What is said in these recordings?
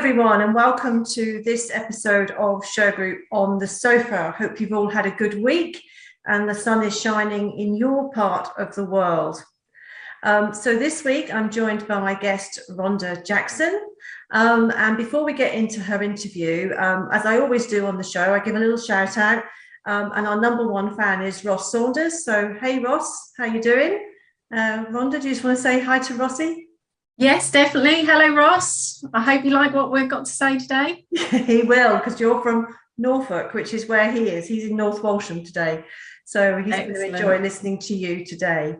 everyone, and welcome to this episode of Shergroup on the Sofa. I hope you've all had a good week and the sun is shining in your part of the world. So this week I'm joined by my guest Ronda Jackson, and before we get into her interview, as I always do on the show, I give a little shout out, and our number one fan is Ross Saunders. So hey Ross, how you doing? Ronda, do you just want to say hi to Rossi? Yes, definitely. Hello, Ross. I hope you like what we've got to say today. He will, because you're from Norfolk, which is where he is. He's in North Walsham today. So he's going to enjoy listening to you today.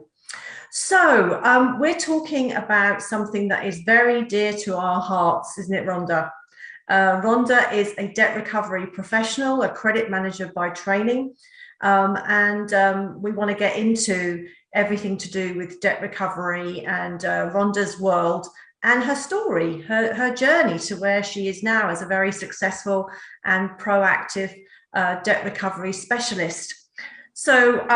So we're talking about something that is very dear to our hearts, isn't it, Ronda? Ronda is a debt recovery professional, a credit manager by training. And we want to get into everything to do with debt recovery and Ronda's world and her story, her journey to where she is now as a very successful and proactive debt recovery specialist. So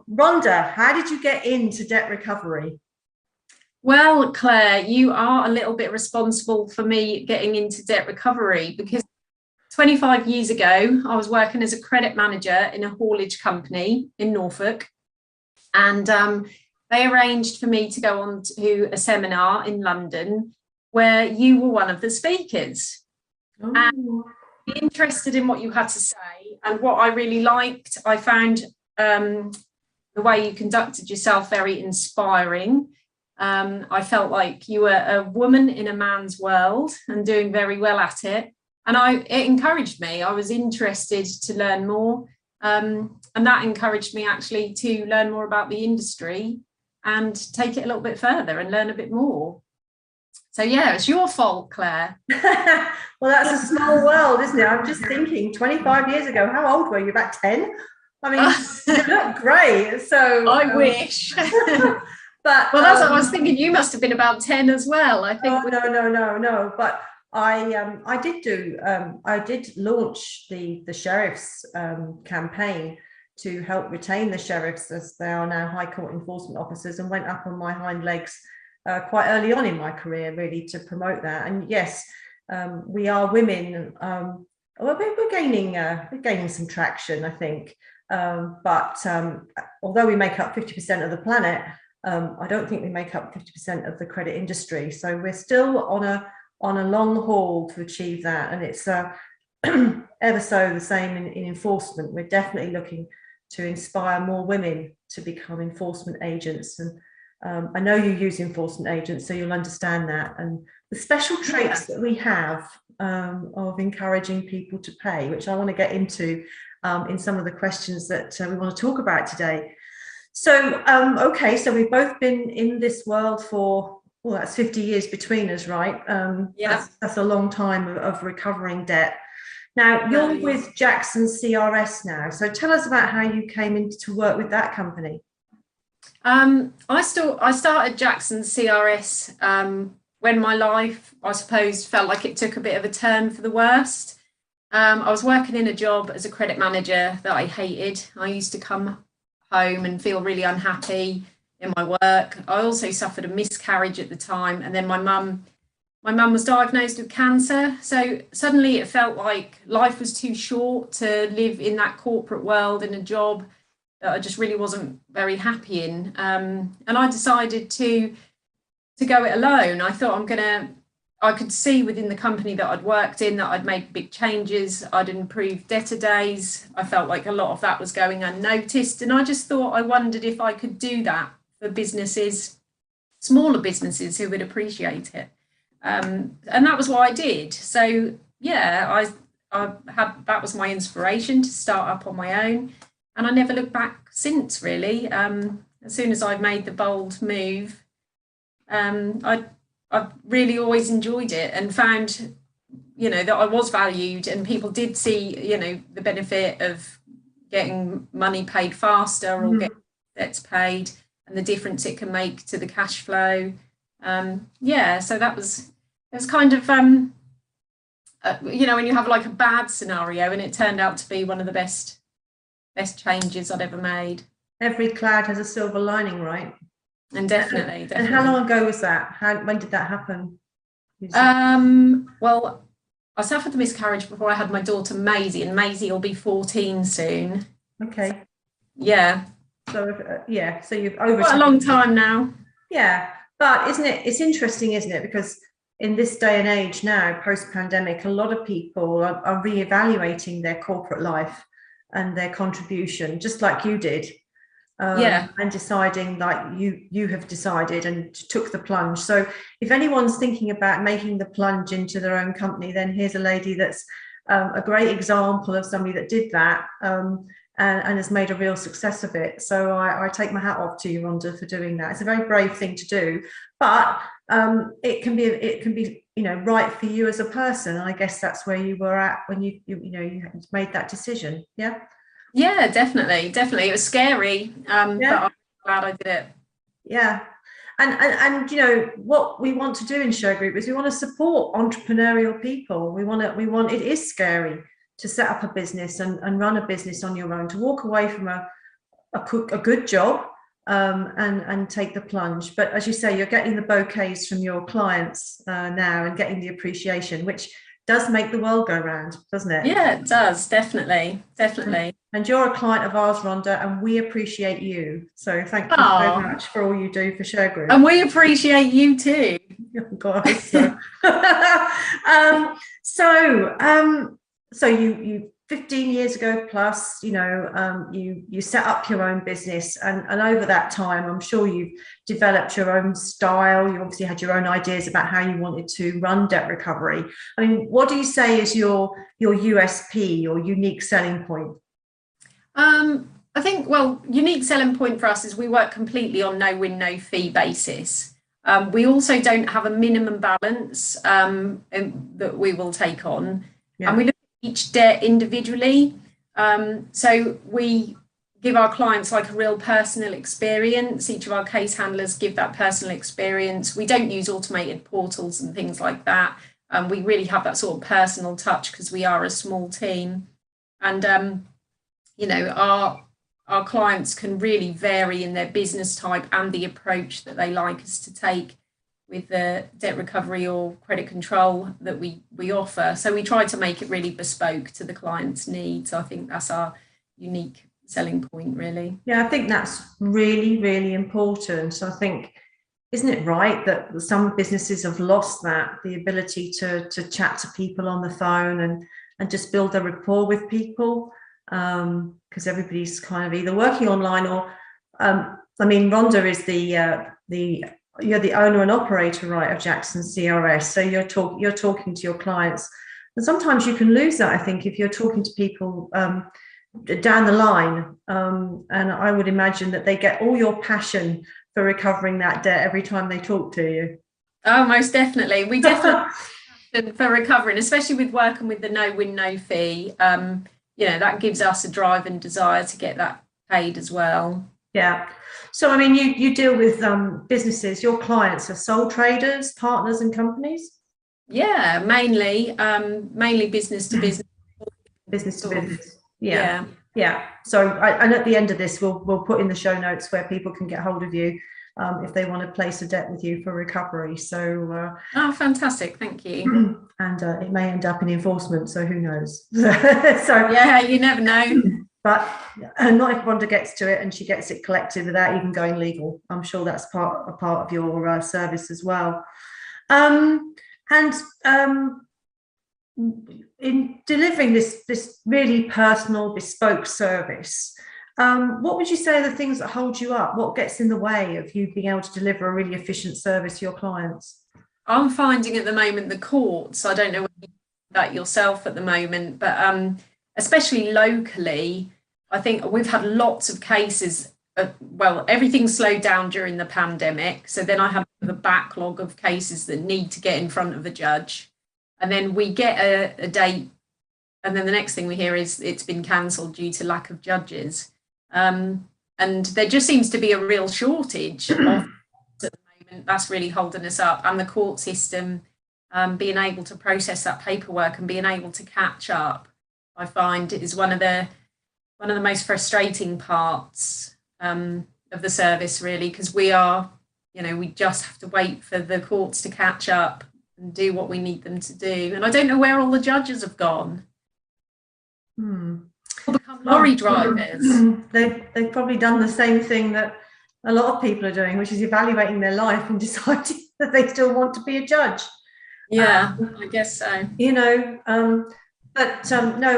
Ronda, how did you get into debt recovery? Well, Claire, you are a little bit responsible for me getting into debt recovery, because 25 years ago, I was working as a credit manager in a haulage company in Norfolk. And they arranged for me to go on to a seminar in London where you were one of the speakers. Oh. And interested in what you had to say, and what I really liked, I found the way you conducted yourself very inspiring. I felt like you were a woman in a man's world and doing very well at it. And it encouraged me. I was interested to learn more. And that encouraged me actually to learn more about the industry and take it a little bit further and learn a bit more. So yeah, it's your fault, Claire. Well, that's a small world, isn't it? I'm just thinking 25 years ago, how old were you? About 10? I mean, you look great. So I wish. But well, that's what I was thinking. You must have been about 10 as well, I think. Oh, no. But I did launch the sheriff's campaign to help retain the sheriffs, as they are now High Court enforcement officers, and went up on my hind legs quite early on in my career, really, to promote that. And yes, we are women. We're gaining some traction, I think. But although we make up 50% of the planet, I don't think we make up 50% of the credit industry. So we're still on a long haul to achieve that, and it's ever so the same in enforcement. We're definitely looking to inspire more women to become enforcement agents, and I know you use enforcement agents, so you'll understand that, and the special traits that we have of encouraging people to pay, which I want to get into in some of the questions that we want to talk about today. So okay, so we've both been in this world for, well, that's 50 years between us, right? Yeah. That's a long time of recovering debt. Now, you're with Jackson CRS now. So tell us about how you came into work with that company. I started Jackson CRS when my life, I suppose, felt like it took a bit of a turn for the worst. I was working in a job as a credit manager that I hated. I used to come home and feel really unhappy in my work. I also suffered a miscarriage at the time, and then my mum was diagnosed with cancer. So suddenly it felt like life was too short to live in that corporate world in a job that I just really wasn't very happy in. And I decided to go it alone. I thought I could see within the company that I'd worked in that I'd made big changes. I'd improved debtor days. I felt like a lot of that was going unnoticed. And I just thought, I wondered if I could do that for businesses, smaller businesses who would appreciate it. And that was what I did. So yeah, that was my inspiration to start up on my own, and I never looked back since, really. As soon as I made the bold move, I've really always enjoyed it and found, that I was valued, and people did see, the benefit of getting money paid faster or getting debts paid, and the difference it can make to the cash flow. So it was kind of, when you have like a bad scenario, and it turned out to be one of the best changes I'd ever made. Every cloud has a silver lining, right? And definitely. And how long ago was that? When did that happen? Well, I suffered a miscarriage before I had my daughter Maisie, and Maisie will be 14 soon. Okay. Yeah. So yeah, so you've over quite a long time now. Yeah, but it's interesting, isn't it? Because in this day and age now, post-pandemic, a lot of people are reevaluating their corporate life and their contribution, just like you did. And deciding, like you have decided and took the plunge. So if anyone's thinking about making the plunge into their own company, then here's a lady that's a great example of somebody that did that and has made a real success of it. So I take my hat off to you, Rhonda, for doing that. It's a very brave thing to do, but it can be right for you as a person. And I guess that's where you were at when you made that decision. Yeah. Yeah, definitely. It was scary, but I'm glad I did it. Yeah. And what we want to do in Shergroup is we want to support entrepreneurial people. It is scary to set up a business and run a business on your own, to walk away from a good job and take the plunge. But as you say, you're getting the bouquets from your clients now and getting the appreciation, which does make the world go round, doesn't it? Yeah, it does. Definitely. And you're a client of ours, Rhonda, and we appreciate you. So thank you so much for all you do for Shergroup. And we appreciate you too. Oh, God, so you 15 years ago plus, you set up your own business, and over that time, I'm sure you've developed your own style. You obviously had your own ideas about how you wanted to run debt recovery. I mean, what do you say is your USP or unique selling point? I think, unique selling point for us is we work completely on no win, no fee basis. We also don't have a minimum balance that we will take on. Yeah. And we look at each debt individually. So we give our clients like a real personal experience. Each of our case handlers give that personal experience. We don't use automated portals and things like that. We really have that sort of personal touch because we are a small team. And our clients can really vary in their business type and the approach that they like us to take with the debt recovery or credit control that we offer. So we try to make it really bespoke to the client's needs. I think that's our unique selling point, really. Yeah, I think that's really, really important. So I think, isn't it right that some businesses have lost that, the ability to chat to people on the phone and just build a rapport with people? Because everybody's kind of either working online or, Rhonda is you're the owner and operator, right, of Jackson CRS. So you're talking to your clients, and sometimes you can lose that, I think, if you're talking to people down the line. And I would imagine that they get all your passion for recovering that debt every time they talk to you. Oh, most definitely. We definitely for recovering, especially with working with the no win, no fee. That gives us a drive and desire to get that paid as well. Yeah. So, you deal with businesses. Your clients are sole traders, partners and companies? Yeah, mainly business to business. Business to business. Yeah. So, and at the end of this, we'll put in the show notes where people can get hold of you if they want to place a debt with you for recovery. So fantastic, thank you. And it may end up in enforcement, so who knows? So yeah, you never know. But not if Rhonda gets to it and she gets it collected without even going legal. I'm sure that's a part of your service as well. In delivering this really personal, bespoke service, what would you say are the things that hold you up? What gets in the way of you being able to deliver a really efficient service to your clients? I'm finding at the moment the courts. I don't know whether you do that yourself at the moment, but especially locally, I think we've had lots of cases. Everything slowed down during the pandemic. So then I have the backlog of cases that need to get in front of a judge. And then we get a date. And then the next thing we hear is it's been cancelled due to lack of judges. And there just seems to be a real shortage of at the moment. That's really holding us up. And the court system, being able to process that paperwork and being able to catch up, I find is one of the most frustrating parts of the service, really, because we just have to wait for the courts to catch up and do what we need them to do. And I don't know where all the judges have gone. Or become lorry drivers. They've probably done the same thing that a lot of people are doing, which is evaluating their life and deciding that they still want to be a judge. Yeah, I guess so. You know, no,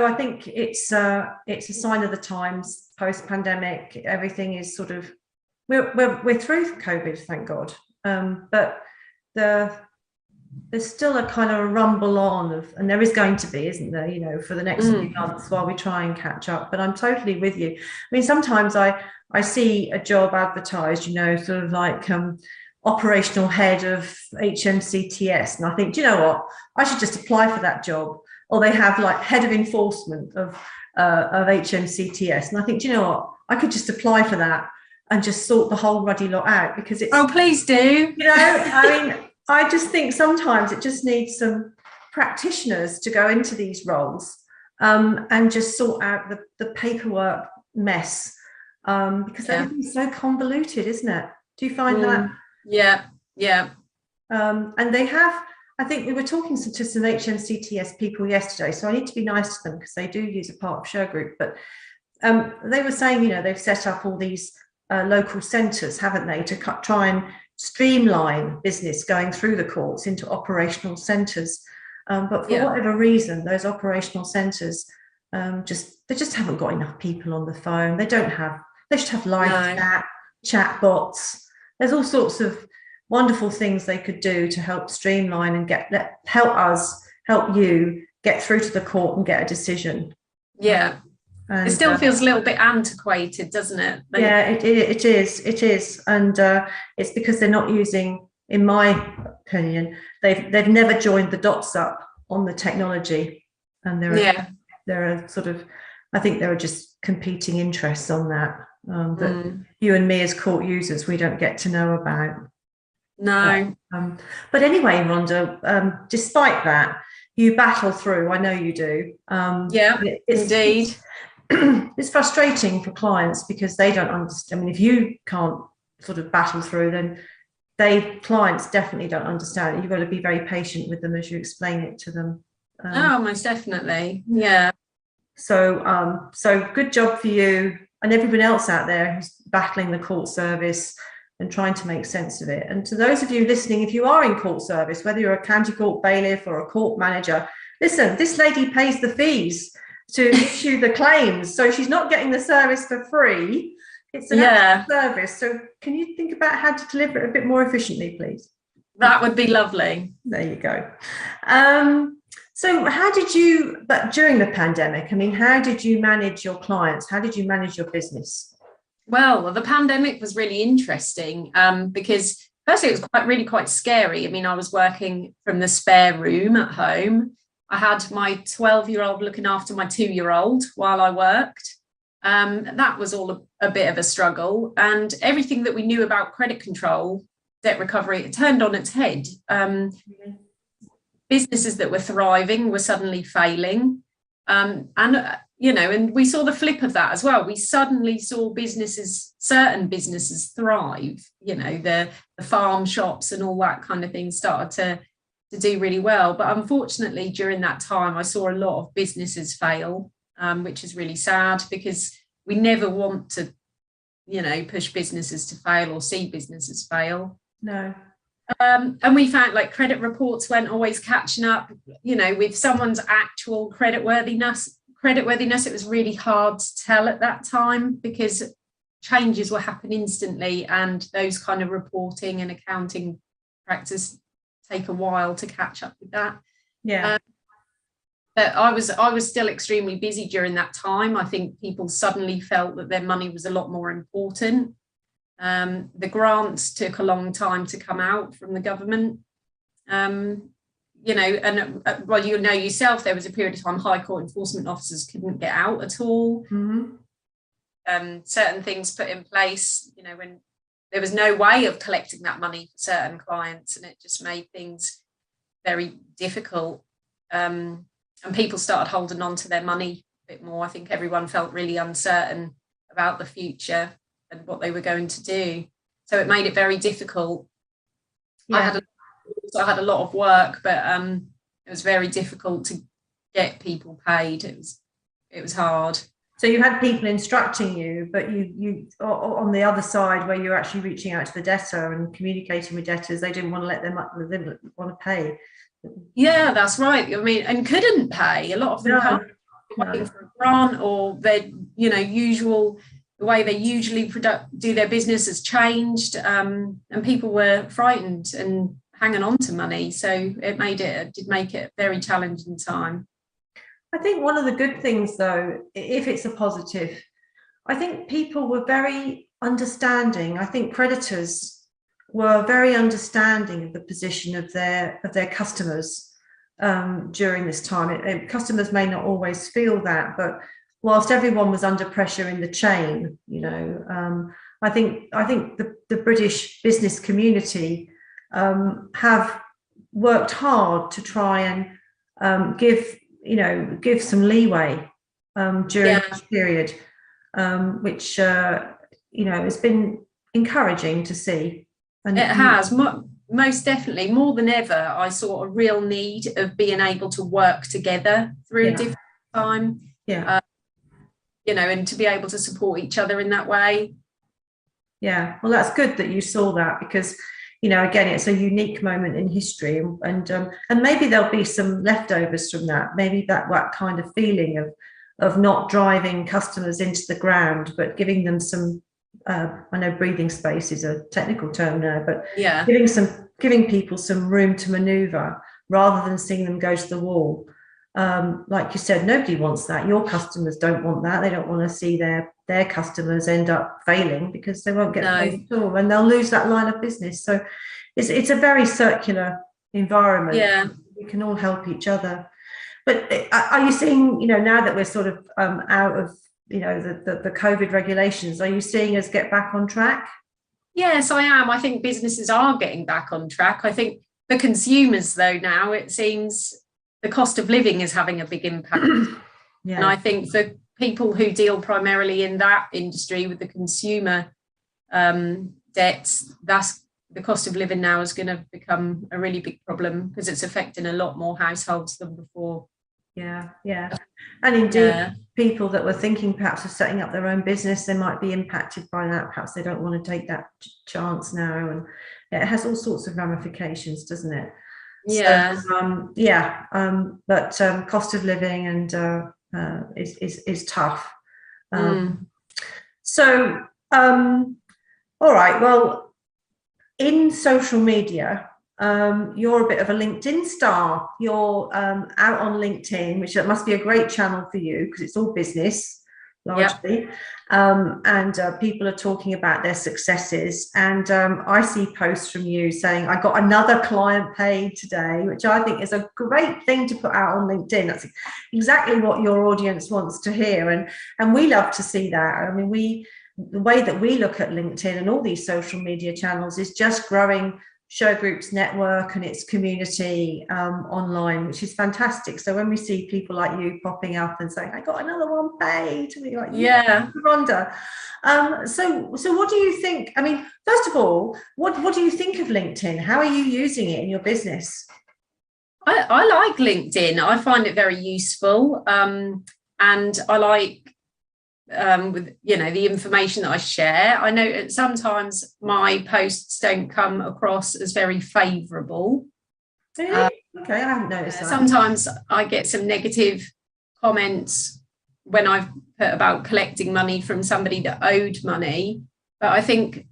I think it's a sign of the times. Post-pandemic, everything is sort of we're through COVID, thank God. But there's still a kind of rumble on of, and there is going to be, isn't there, you know, for the next few months while we try and catch up. But I'm totally with you. I mean, sometimes I see a job advertised, you know, sort of like operational head of HMCTS, and I think, do you know what, I should just apply for that job. Or they have like head of enforcement of HMCTS, and I think, do you know what, I could just apply for that and just sort the whole ruddy lot out, because it's, oh, please do. You know, I mean, I just think sometimes it just needs some practitioners to go into these roles and just sort out the paperwork mess, because everything's so convoluted, isn't it? Do you find that? Yeah. And they have, I think we were talking to some HMCTS people yesterday, so I need to be nice to them because they do use a part of Shergroup, but they were saying, you know, they've set up all these local centres, haven't they, to try and streamline business going through the courts into operational centres. But for whatever reason, those operational centres they just haven't got enough people on the phone. They should have live chat bots. There's all sorts of wonderful things they could do to help streamline and help you get through to the court and get a decision. Yeah. And, it still feels a little bit antiquated, doesn't it? It is. And it's because they're not using, in my opinion, they've never joined the dots up on the technology. And there are sort of, I think there are just competing interests on that, that you and me as court users, we don't get to know about. No. But anyway, Rhonda, despite that, you battle through. I know you do. Indeed. It's frustrating for clients because they don't understand. I mean, if you can't sort of battle through, then clients definitely don't understand it. You've got to be very patient with them as you explain it to them. Most definitely. Yeah. So good job for you and everyone else out there who's battling the court service and trying to make sense of it. And to those of you listening, if you are in court service, whether you're a county court bailiff or a court manager, listen, this lady pays the fees to issue the claims, so she's not getting the service for free. It's an actual service. So can you think about how to deliver it a bit more efficiently, please? That would be lovely. There you go. So how did you, but during the pandemic, I mean, how did you manage your clients? How did you manage your business? Well, the pandemic was really interesting because firstly, it was really quite scary. I mean, I was working from the spare room at home. I had my 12-year-old looking after my 2-year-old while I worked. That was all a bit of a struggle. And everything that we knew about credit control, debt recovery, it turned on its head. Businesses that were thriving were suddenly failing. And we saw the flip of that as well. We suddenly saw certain businesses thrive, you know, the farm shops and all that kind of thing started to do really well. But unfortunately, during that time, I saw a lot of businesses fail, which is really sad because we never want to, you know, push businesses to fail or see businesses fail. No. And we found like credit reports weren't always catching up, you know, with someone's actual creditworthiness. It was really hard to tell at that time because changes were happening instantly, and those kind of reporting and accounting practice take a while to catch up with that. But I was still extremely busy during that time. I think people suddenly felt that their money was a lot more important. The grants took a long time to come out from the government. You know, and well, you know yourself, there was a period of time high court enforcement officers couldn't get out at all. Certain things put in place, you know, when there was no way of collecting that money for certain clients, and it just made things very difficult. And people started holding on to their money a bit more. I think everyone felt really uncertain about the future and what they were going to do. So it made it very difficult. I had a I had a lot of work, but it was very difficult to get people paid. It was hard. So you had people instructing you, but you on the other side, where you're actually reaching out to the debtor and communicating with debtors, they didn't want to let them up, they didn't want to pay. Yeah, that's right. I mean, and couldn't pay. A lot of them can't, waiting for a grant, or their, you know, the way they usually do their business has changed, and people were frightened and hanging on to money. So it did make it a very challenging time. I think one of the good things, though, if it's a positive, I think people were very understanding. I think creditors were very understanding of the position of their customers during this time. Customers may not always feel that, but whilst everyone was under pressure in the chain, you know, I think the British business community have worked hard to try and give some leeway during this period, which has been encouraging to see. And it has, most definitely, more than ever. I saw a real need of being able to work together through a difficult time. And to be able to support each other in that way. Yeah, well, that's good that you saw that, because again, it's a unique moment in history, and maybe there'll be some leftovers from that. Maybe that kind of feeling of not driving customers into the ground, but giving them some. I know breathing space is a technical term now, but giving people some room to manoeuvre rather than seeing them go to the wall. Like you said, nobody wants that. Your customers don't want that. They don't want to see their customers end up failing, because they won't get paid at all, and they'll lose that line of business. So it's a very circular environment. Yeah, we can all help each other. But are you seeing, now that we're sort of out of the COVID regulations, are you seeing us get back on track? Yes, I am. I think businesses are getting back on track. I think for consumers, though, now it seems the cost of living is having a big impact. And I think for people who deal primarily in that industry with the consumer debts, that's the cost of living now is going to become a really big problem, because it's affecting a lot more households than before. Yeah. And indeed, people that were thinking perhaps of setting up their own business, they might be impacted by that. Perhaps they don't want to take that chance now, and it has all sorts of ramifications, doesn't it? But cost of living and is tough. So all right, well, in social media, you're a bit of a LinkedIn star. You're out on LinkedIn, which must be a great channel for you, because it's all business largely. And people are talking about their successes, and I see posts from you saying, I got another client paid today, which I think is a great thing to put out on LinkedIn. That's exactly what your audience wants to hear, and we love to see that. I mean, the way that we look at LinkedIn and all these social media channels is just growing Shergroup's network and its community online, which is fantastic. So when we see people like you popping up and saying, I got another one paid, to be like, Ronda. So what do you think? I mean, first of all, what do you think of LinkedIn? How are you using it in your business? I like LinkedIn. I find it very useful, and I like with the information that I share. I know that sometimes my posts don't come across as very favourable. Really? Okay, I haven't noticed that. Sometimes I get some negative comments when I've put about collecting money from somebody that owed money, but I think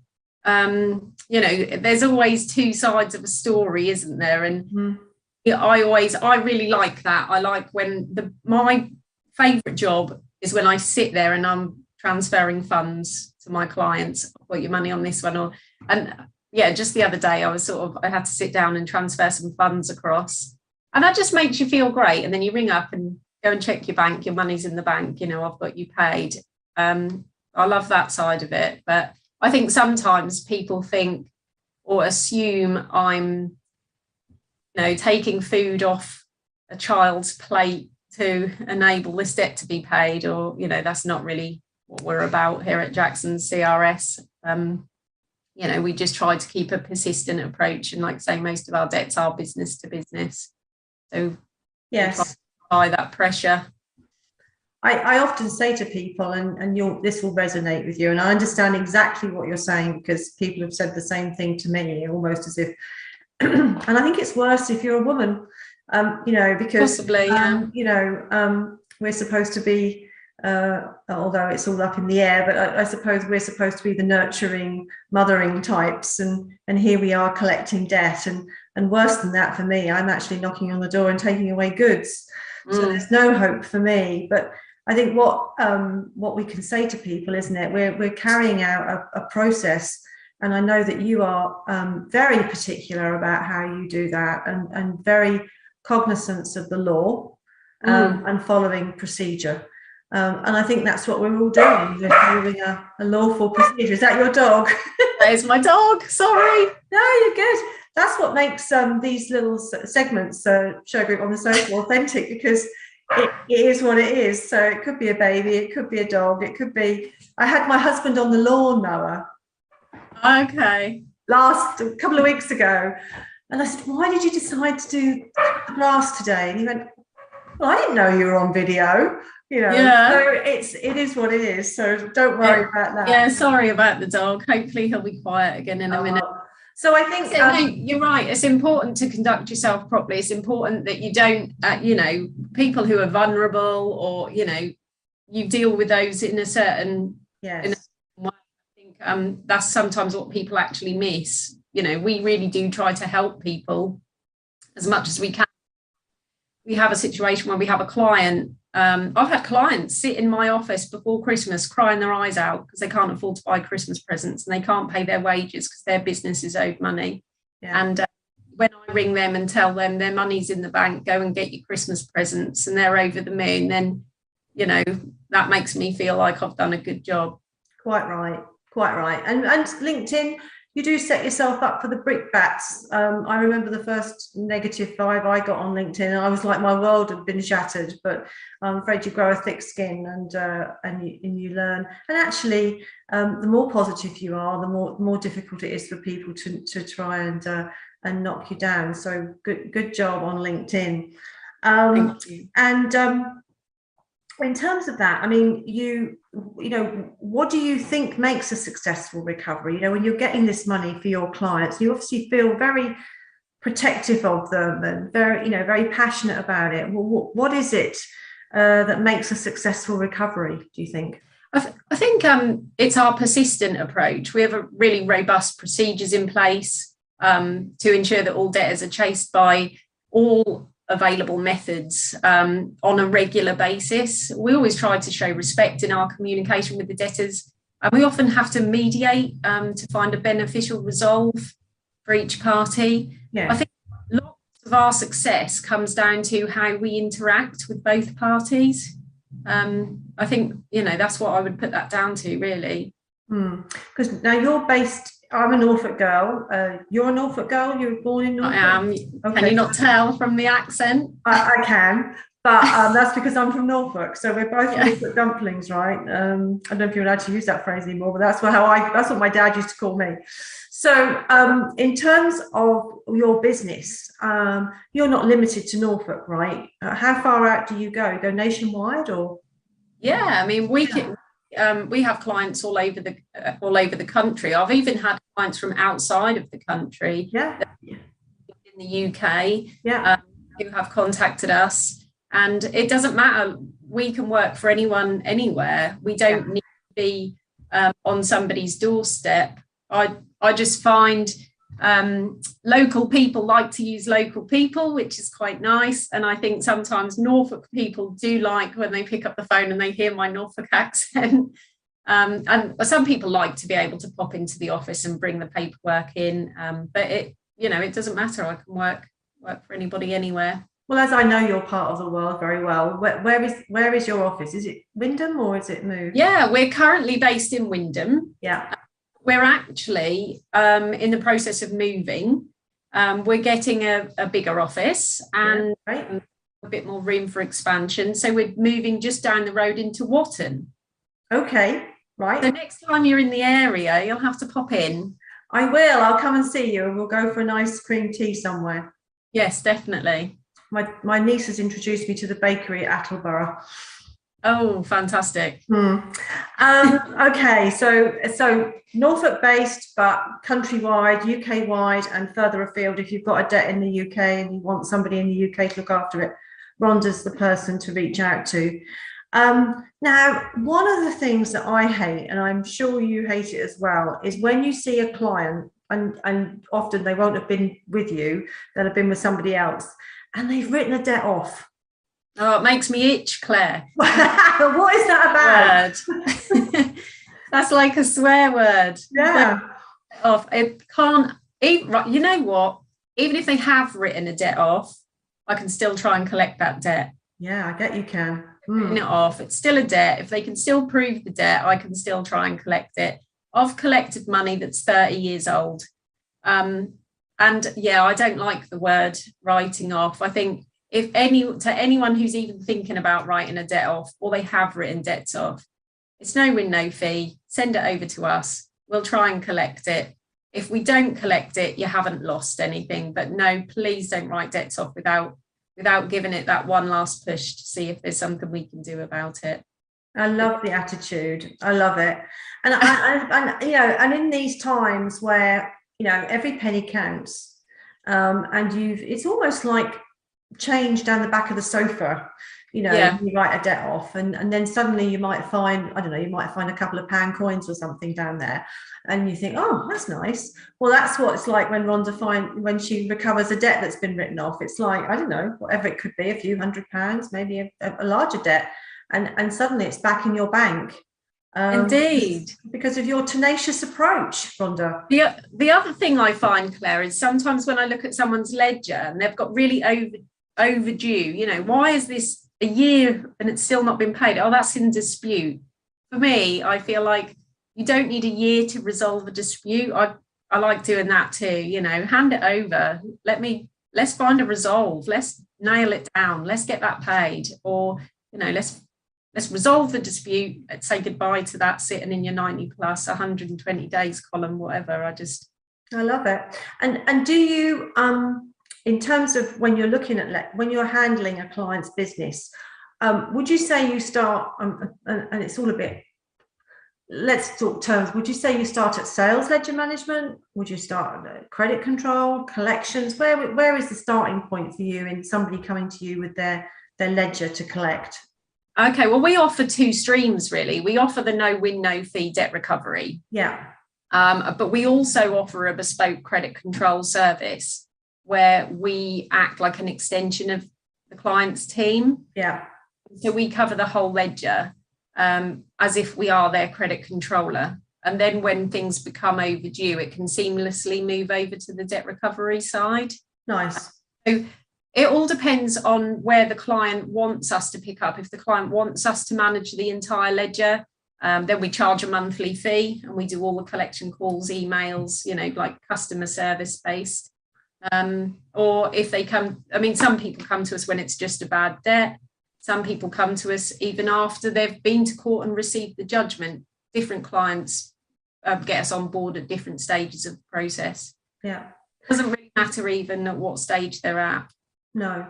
there's always two sides of a story, isn't there? And I really like that. I like when my favourite job is when I sit there and I'm transferring funds to my clients. I've got your money on this one, just the other day I had to sit down and transfer some funds across, and that just makes you feel great. And then you ring up and go and check your bank, your money's in the bank, I've got you paid. I love that side of it, but I think sometimes people think or assume I'm taking food off a child's plate to enable this debt to be paid, or that's not really what we're about here at Jackson CRS. we just try to keep a persistent approach, and like I say, most of our debts are business to business, so yes, by that pressure. I often say to people, and this will resonate with you, and I understand exactly what you're saying, because people have said the same thing to me, almost as if, and I think it's worse if you're a woman, because possibly, we're supposed to be, although it's all up in the air, but I suppose we're supposed to be the nurturing, mothering types, and here we are collecting debt, and worse than that for me, I'm actually knocking on the door and taking away goods. So there's no hope for me. But I think what we can say to people, isn't it? We're carrying out a process, and I know that you are very particular about how you do that, and very cognizant of the law, and following procedure. And I think that's what we're all doing. We're following a lawful procedure. Is that your dog? That is my dog. Sorry. No, you're good. That's what makes these little segments, Shergroup on the Sofa, authentic, because it is what it is. So it could be a baby, it could be a dog, it could be. I had my husband on the lawnmower. Okay. A couple of weeks ago, and I said, "Why did you decide to do the grass today?" And he went, "Well, I didn't know you were on video." Yeah. So it is what it is. So don't worry about that. Yeah, sorry about the dog. Hopefully he'll be quiet again in a minute. So I think you're right. It's important to conduct yourself properly. It's important that you don't, people who are vulnerable, or you deal with those in a certain way. I think that's sometimes what people actually miss. We really do try to help people as much as we can. We have a situation where we have a client. I've had clients sit in my office before Christmas crying their eyes out because they can't afford to buy Christmas presents, and they can't pay their wages because their business is owed money. Yeah. And when I ring them and tell them their money's in the bank, go and get your Christmas presents, and they're over the moon, then, that makes me feel like I've done a good job. Quite right. And LinkedIn, you do set yourself up for the brickbats. I remember the first negative vibe I got on LinkedIn, and I was like, my world had been shattered. But I'm afraid you grow a thick skin, and you learn. And actually, the more positive you are, the more difficult it is for people to try and knock you down. So good job on LinkedIn. Thank you. And in terms of that, I mean, what do you think makes a successful recovery? When you're getting this money for your clients, you obviously feel very protective of them and very passionate about it. Well, what is it that makes a successful recovery, do you think? I think it's our persistent approach. We have a really robust procedures in place to ensure that all debtors are chased by all available methods on a regular basis. We always try to show respect in our communication with the debtors, and we often have to mediate to find a beneficial resolve for each party. Yeah. I think lots of our success comes down to how we interact with both parties. I think that's what I would put that down to, really. Because now you're based. I'm a Norfolk girl. You're a Norfolk girl. You were born in Norfolk. I am. Okay. Can you not tell from the accent? I can, but that's because I'm from Norfolk. So we're both Norfolk dumplings, right? I don't know if you're allowed to use that phrase anymore, but that's what my dad used to call me. So in terms of your business, you're not limited to Norfolk, right? How far out do you go? You go nationwide, or? Yeah, I mean, we have clients all over the country. I've even had clients from outside of the country, in the UK, who have contacted us. And it doesn't matter. We can work for anyone, anywhere. We don't need to be on somebody's doorstep. I just find local people like to use local people, which is quite nice. And I think sometimes Norfolk people do like when they pick up the phone and they hear my Norfolk accent. And some people like to be able to pop into the office and bring the paperwork in. But it doesn't matter. I can work for anybody anywhere. Well, as I know your part of the world very well, where is your office? Is it Wyndham or is it moved? Yeah, we're currently based in Wyndham. Yeah. We're actually in the process of moving. We're getting a bigger office and a bit more room for expansion. So we're moving just down the road into Watton. Okay, right. So next time you're in the area, you'll have to pop in. I will. I'll come and see you, and we'll go for a nice cream tea somewhere. Yes, definitely. My niece has introduced me to the bakery at Attleborough. Oh, fantastic. Okay, so Norfolk based, but countrywide, UK wide, and further afield. If you've got a debt in the UK and you want somebody in the UK to look after it, Rhonda's the person to reach out to. Now, one of the things that I hate, and I'm sure you hate it as well, is when you see a client, and often they won't have been with you, they'll have been with somebody else, and they've written a debt off. Oh, it makes me itch, Claire. What is that about? That's like a swear word. Yeah. Off. It can't, you know what? Even if they have written a debt off, I can still try and collect that debt. Yeah, I get you can. Written it off. It's still a debt. If they can still prove the debt, I can still try and collect it. I've collected money that's 30 years old. And yeah, I don't like the word writing off. I think to anyone who's even thinking about writing a debt off, or they have written debts off, it's no win, no fee. Send it over to us. We'll try and collect it. If we don't collect it, you haven't lost anything. But no, please don't write debts off without giving it that one last push to see if there's something we can do about it. I love the attitude. I love it. And and in these times where, every penny counts, and it's almost like change down the back of the sofa, you write a debt off, and then suddenly you might find, I don't know, you might find a couple of pound coins or something down there, and you think, oh, that's nice. Well, that's what it's like when Rhonda when she recovers a debt that's been written off. It's like, I don't know, whatever it could be, a few £100s, maybe a larger debt, and suddenly it's back in your bank. Indeed, because of your tenacious approach, Rhonda. The other thing I find, Claire, is sometimes when I look at someone's ledger and they've got really overdue, why is this a year and it's still not been paid? Oh, that's in dispute. For me, I feel like you don't need a year to resolve a dispute. I like doing that too, hand it over. Let's find a resolve. Let's nail it down. Let's get that paid. Or, let's resolve the dispute. Let's say goodbye to that sitting in your 90 plus 120 days column, whatever. I love it. And do you, in terms of when you're looking at, when you're handling a client's business, would you say you start, and it's all a bit, let's talk terms, would you say you start at sales ledger management? Would you start at credit control, collections? Where is the starting point for you in somebody coming to you with their ledger to collect? Okay, well, we offer two streams, really. We offer the no win, no fee debt recovery. Yeah. But we also offer a bespoke credit control service where we act like an extension of the client's team. Yeah. So we cover the whole ledger as if we are their credit controller. And then when things become overdue, it can seamlessly move over to the debt recovery side. Nice. So it all depends on where the client wants us to pick up. If the client wants us to manage the entire ledger, then we charge a monthly fee and we do all the collection calls, emails, like customer service based. Or if they come, some people come to us when it's just a bad debt. Some people come to us even after they've been to court and received the judgment. Different clients get us on board at different stages of the process. Yeah. It doesn't really matter even at what stage they're at. No,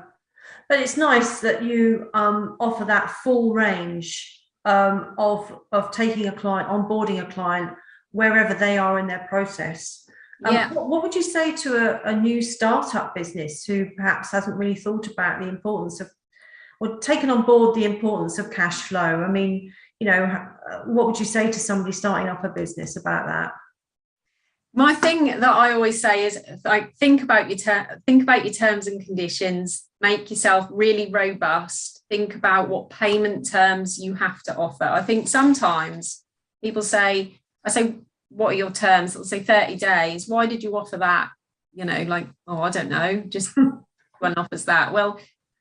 but it's nice that you offer that full range of taking a client, onboarding a client wherever they are in their process. What would you say to a new startup business who perhaps hasn't really thought about the importance of, or taken on board the importance of cash flow? What would you say to somebody starting up a business about that? My thing that I always say is, think about your terms and conditions, make yourself really robust, think about what payment terms you have to offer. I think sometimes people say, what are your terms? They'll say 30 days. Why did you offer that? I don't know, just one offers that. Well,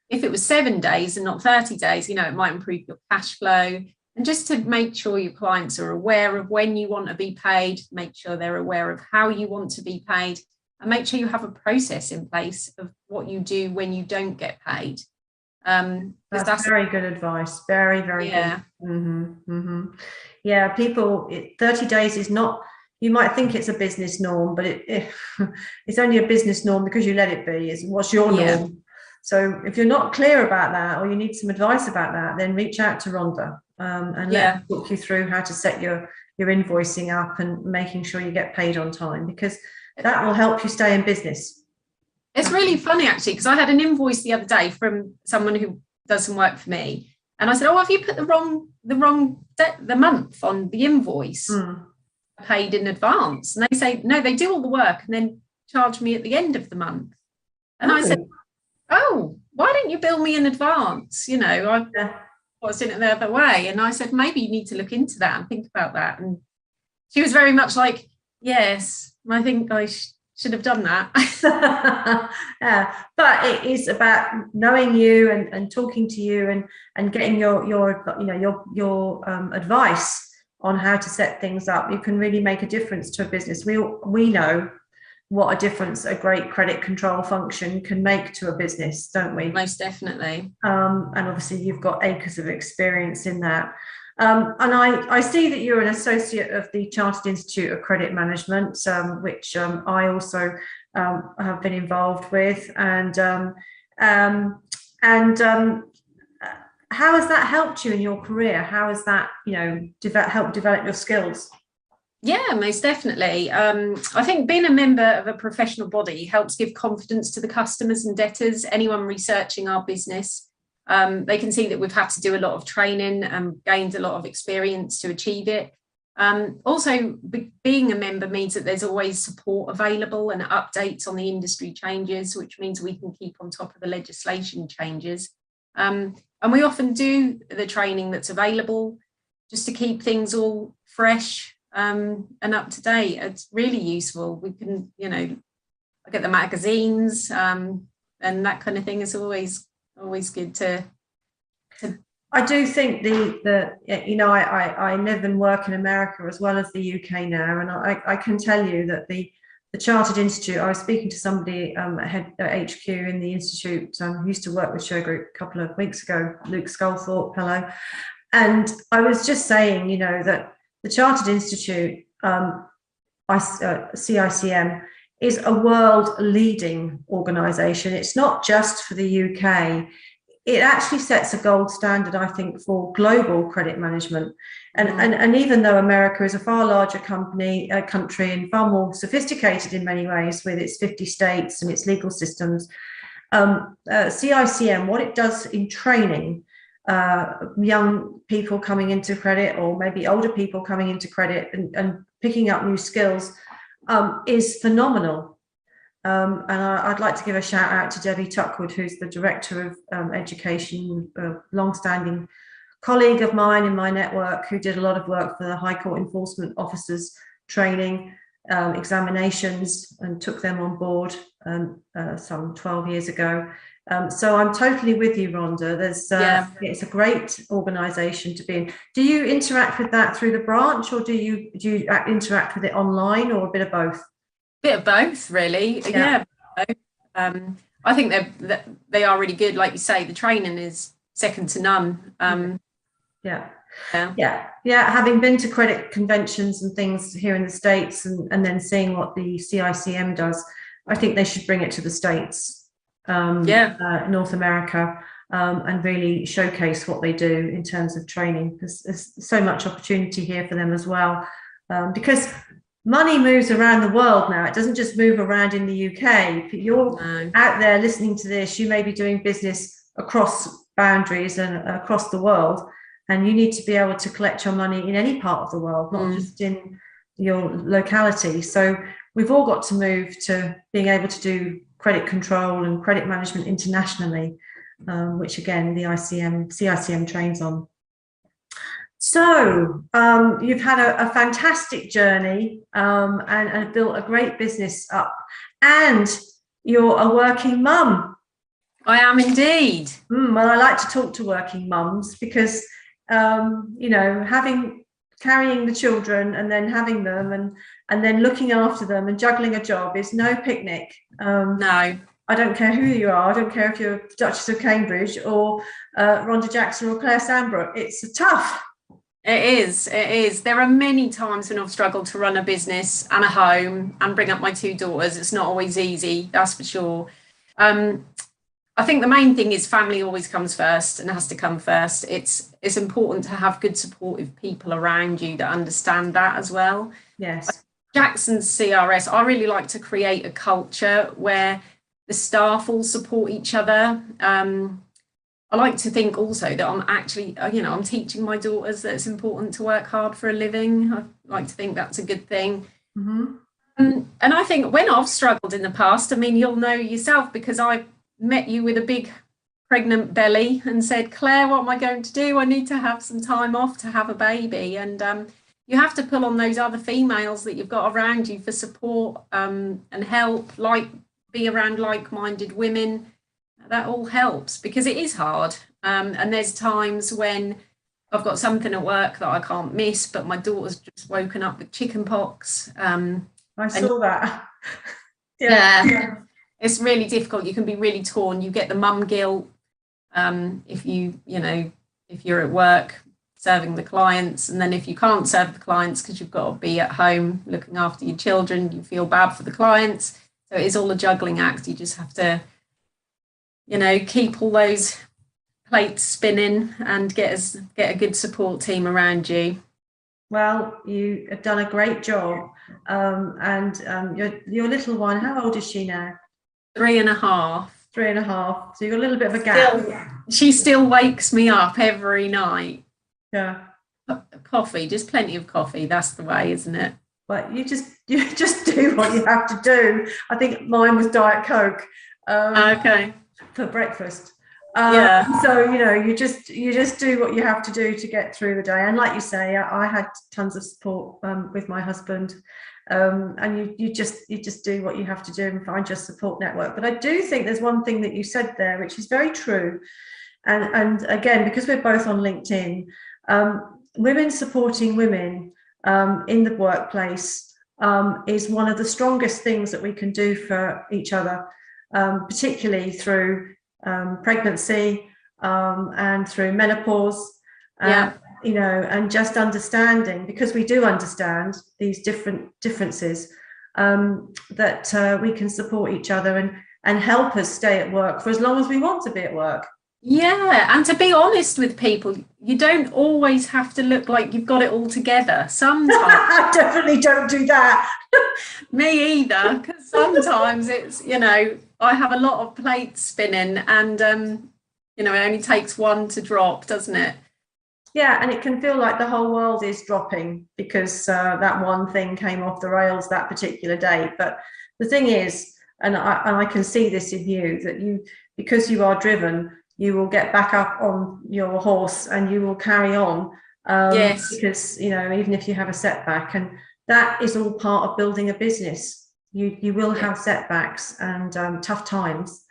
if it was 7 days and not 30 days, it might improve your cash flow. And just to make sure your clients are aware of when you want to be paid, make sure they're aware of how you want to be paid, and make sure you have a process in place of what you do when you don't get paid. That's very good advice. Very, very good. Yeah. Yeah, people, 30 days is not, you might think it's a business norm, but it's only a business norm because you let it be. Is what's your norm. So if you're not clear about that, or you need some advice about that, then reach out to Rhonda and let her walk you through how to set your invoicing up and making sure you get paid on time, because that will help you stay in business. It's really funny actually, because I had an invoice the other day from someone who does some work for me, and I said, "Oh, have you put the month on the invoice?" Paid in advance, and they say no, they do all the work and then charge me at the end of the month. And I said, "Oh, why don't you bill me in advance?" You know, I was doing it the other way, and I said, maybe you need to look into that and think about that. And she was very much like, yes, I think I should have done that. Yeah, but it is about knowing you and talking to you and getting your advice on how to set things up. You can really make a difference to a business. We know what a difference a great credit control function can make to a business, don't we? Most definitely. And obviously you've got acres of experience in that. And I see that you're an associate of the Chartered Institute of Credit Management, which I also have been involved with. And how has that helped you in your career? How has that, helped develop your skills? Yeah, most definitely. I think being a member of a professional body helps give confidence to the customers and debtors, anyone researching our business. They can see that we've had to do a lot of training and gained a lot of experience to achieve it. Also, being a member means that there's always support available and updates on the industry changes, which means we can keep on top of the legislation changes. And we often do the training that's available just to keep things all fresh and up to date. It's really useful. We can, look at the magazines and that kind of thing is always good to. I do think I live and work in America as well as the UK now, and I can tell you that the Chartered Institute, I was speaking to somebody at HQ in the Institute who used to work with Shergroup a couple of weeks ago, Luke Sculthorpe, hello, and I was just saying, that the Chartered Institute, CICM, is a world-leading organisation. It's not just for the UK. It actually sets a gold standard, I think, for global credit management. And even though America is a far larger country and far more sophisticated in many ways with its 50 states and its legal systems, CICM, what it does in training young people coming into credit, or maybe older people coming into credit and picking up new skills, is phenomenal. And I'd like to give a shout out to Debbie Tuckwood, who's the Director of Education, a long-standing colleague of mine in my network, who did a lot of work for the High Court Enforcement Officers training, examinations, and took them on board some 12 years ago. So I'm totally with you, Rhonda. It's a great organisation to be in. Do you interact with that through the branch, or do you interact with it online, or a bit of both? Bit of both, really. Yeah. I think they are really good. Like you say, the training is second to none. Having been to credit conventions and things here in the States, and then seeing what the CICM does, I think they should bring it to the States, North America, and really showcase what they do in terms of training, because there's so much opportunity here for them as well, because money moves around the world now. It doesn't just move around in the UK. If you're out there listening to this, you may be doing business across boundaries and across the world, and you need to be able to collect your money in any part of the world, not just in your locality. So we've all got to move to being able to do credit control and credit management internationally, which again, the CICM trains on. So you've had a fantastic journey and built a great business up, and you're a working mum. I am indeed. Well, I like to talk to working mums because, carrying the children and then having them and then looking after them and juggling a job is no picnic. No. I don't care who you are. I don't care if you're Duchess of Cambridge or Ronda Jackson or Claire Sandbrook. It's tough. It is. It is. There are many times when I've struggled to run a business and a home and bring up my two daughters. It's not always easy, that's for sure. I think the main thing is family always comes first and has to come first. It's important to have good supportive people around you that understand that as well. Yes. Jackson CRS, I really like to create a culture where the staff all support each other. I like to think also that I'm actually, I'm teaching my daughters that it's important to work hard for a living. I like to think that's a good thing. Mm-hmm. And I think when I've struggled in the past, I mean, you'll know yourself because I met you with a big pregnant belly and said, Claire, what am I going to do? I need to have some time off to have a baby. And you have to pull on those other females that you've got around you for support and help, be around like-minded women. That all helps because it is hard. And there's times when I've got something at work that I can't miss, but my daughter's just woken up with chicken pox. I saw that. Yeah. It's really difficult. You can be really torn. You get the mum guilt if you're at work serving the clients, and then if you can't serve the clients because you've got to be at home looking after your children, you feel bad for the clients. So it is all a juggling act. You just have to, keep all those plates spinning and get a good support team around you. Well, you have done a great job. And your little one, how old is she now? 3.5. 3.5. So you've got a little bit of a gap. She still wakes me up every night. Yeah. Coffee, just plenty of coffee. That's the way, isn't it? But you just do what you have to do. I think mine was Diet Coke. Okay. For breakfast. Yeah. So you just do what you have to do to get through the day. And like you say, I had tons of support with my husband. And you just do what you have to do and find your support network. But I do think there's one thing that you said there, which is very true. And again, because we're both on LinkedIn, women supporting women in the workplace is one of the strongest things that we can do for each other, particularly through pregnancy and through menopause. And just understanding, because we do understand these differences, that we can support each other and help us stay at work for as long as we want to be at work. Yeah, and to be honest with people, you don't always have to look like you've got it all together. Sometimes I definitely don't do that. Me either, because sometimes it's, I have a lot of plates spinning and, it only takes one to drop, doesn't it? Yeah, and it can feel like the whole world is dropping because that one thing came off the rails that particular day. But the thing is, and I can see this in you, that because you are driven, you will get back up on your horse and you will carry on. Yes. Because, even if you have a setback, and that is all part of building a business. You will have setbacks and tough times.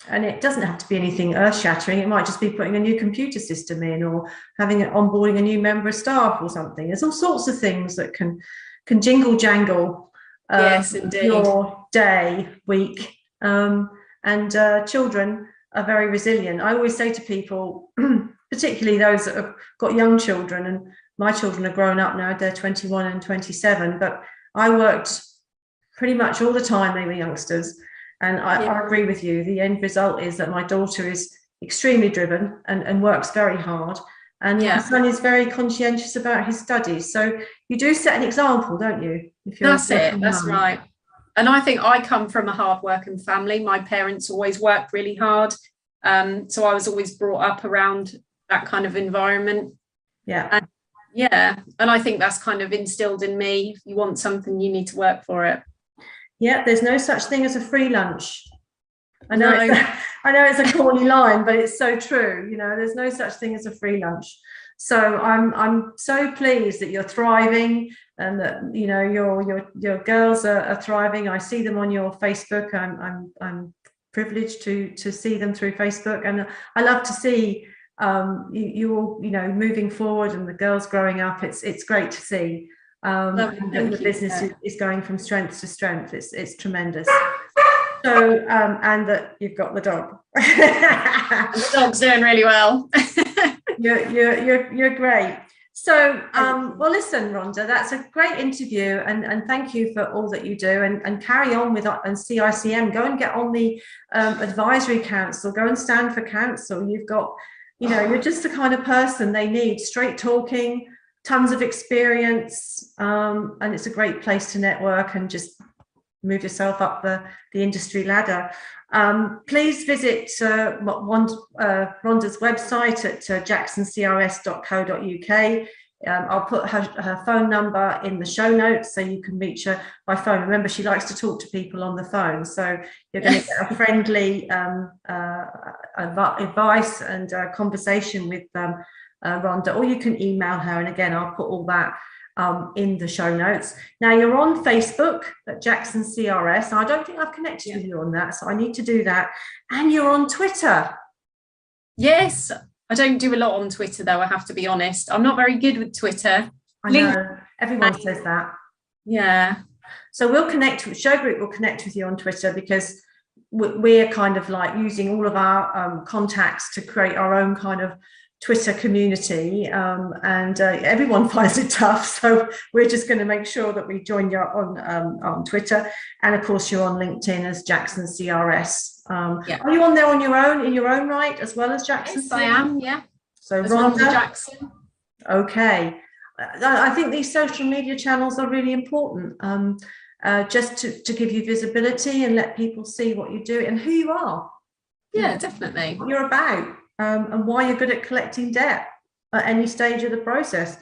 And it doesn't have to be anything earth-shattering. It might just be putting a new computer system in or onboarding a new member of staff or something. There's all sorts of things that can jingle jangle yes, indeed. Your day, week. And children are very resilient. I always say to people, particularly those that have got young children, and my children are grown up now, they're 21 and 27, but I worked pretty much all the time they were youngsters. And I agree with you. The end result is that my daughter is extremely driven and works very hard. And my son is very conscientious about his studies. So you do set an example, don't you? That's it. That's right. And I think I come from a hard-working family. My parents always worked really hard. So I was always brought up around that kind of environment. Yeah. And I think that's kind of instilled in me. If you want something, you need to work for it. Yeah, there's no such thing as a free lunch. I know it's a corny line, but it's so true. There's no such thing as a free lunch. So I'm so pleased that you're thriving and that your girls are thriving. I see them on your Facebook. I'm privileged to see them through Facebook, and I love to see you all moving forward and the girls growing up. It's great to see. And the business is going from strength to strength. It's tremendous. So and that you've got the dog. The dog's doing really well. You're great. So, well, listen, Rhonda, that's a great interview, and thank you for all that you do, and carry on with and CICM. Go and get on the advisory council. Go and stand for council. You've got, you're just the kind of person they need. Straight talking, tons of experience, and it's a great place to network and just move yourself up the industry ladder. Please visit Rhonda's website at jacsoncrs.co.uk. I'll put her phone number in the show notes so you can reach her by phone. Remember, she likes to talk to people on the phone, so you're going to get a friendly advice and conversation with Rhonda, or you can email her, and again, I'll put all that in the show notes. Now, you're on Facebook at Jackson CRS. I don't think I've connected with you on that, so I need to do that. And you're on Twitter. Yes, I don't do a lot on Twitter, though, I have to be honest. I'm not very good with Twitter. I know, everyone says that. Yeah. So we'll connect, Shergroup will connect with you on Twitter, because we're kind of like using all of our contacts to create our own kind of Twitter community, and everyone finds it tough, so we're just going to make sure that we join you on Twitter, and of course you're on LinkedIn as Jackson CRS. Are you on there on your own, in your own right, as well as Jackson? Yes, I am. Yeah. So Ronda Jackson. Okay, I think these social media channels are really important, just to give you visibility and let people see what you do and who you are. Yeah, definitely. What you're about. And why you're good at collecting debt at any stage of the process.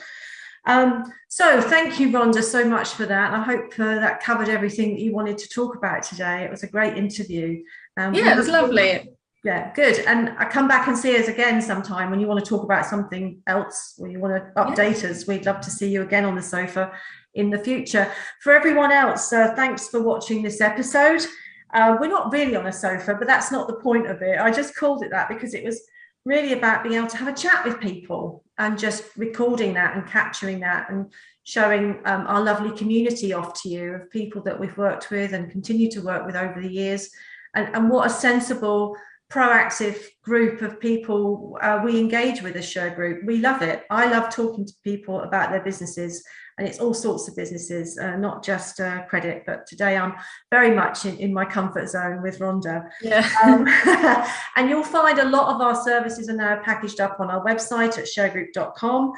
So thank you, Rhonda, so much for that. I hope that covered everything that you wanted to talk about today. It was a great interview. Yeah, it was lovely. Yeah, good. And I come back and see us again sometime when you want to talk about something else, or you want to update us. We'd love to see you again on the sofa in the future. For everyone else, thanks for watching this episode. We're not really on a sofa, but that's not the point of it. I just called it that because it was really about being able to have a chat with people and just recording that and capturing that and showing our lovely community off to you of people that we've worked with and continue to work with over the years, and what a sensible, proactive group of people we engage with as Shergroup. We love it. I love talking to people about their businesses, and it's all sorts of businesses, not just credit, but today I'm very much in my comfort zone with Rhonda. Yeah. And you'll find a lot of our services are now packaged up on our website at shergroup.com.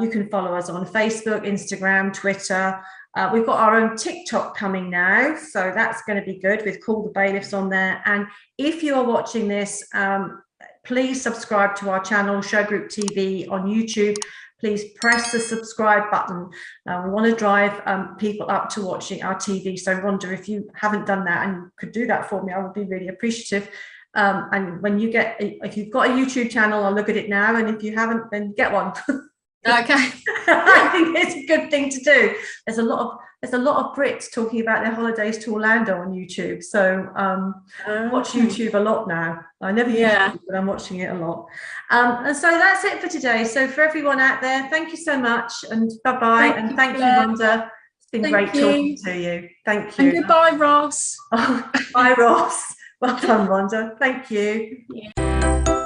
You can follow us on Facebook, Instagram, Twitter. We've got our own TikTok coming now, so that's going to be good with Call the Bailiffs on there. And if you are watching this, please subscribe to our channel, Shergroup TV on YouTube. Please press the subscribe button. We want to drive people up to watching our TV. So Rhonda, if you haven't done that and you could do that for me, I would be really appreciative. And when you if you've got a YouTube channel, I'll look at it now. And if you haven't, then get one. Okay. I think it's a good thing to do. There's a lot of Brits talking about their holidays to Orlando on YouTube. So watch YouTube a lot now. I never used to, but I'm watching it a lot. And so that's it for today. So for everyone out there, thank you so much, and bye-bye. And thank you, Rhonda. It's been great talking to you. Thank you. And goodbye, Ross. Oh, bye, Ross. Well done, Rhonda. Thank you. Yeah.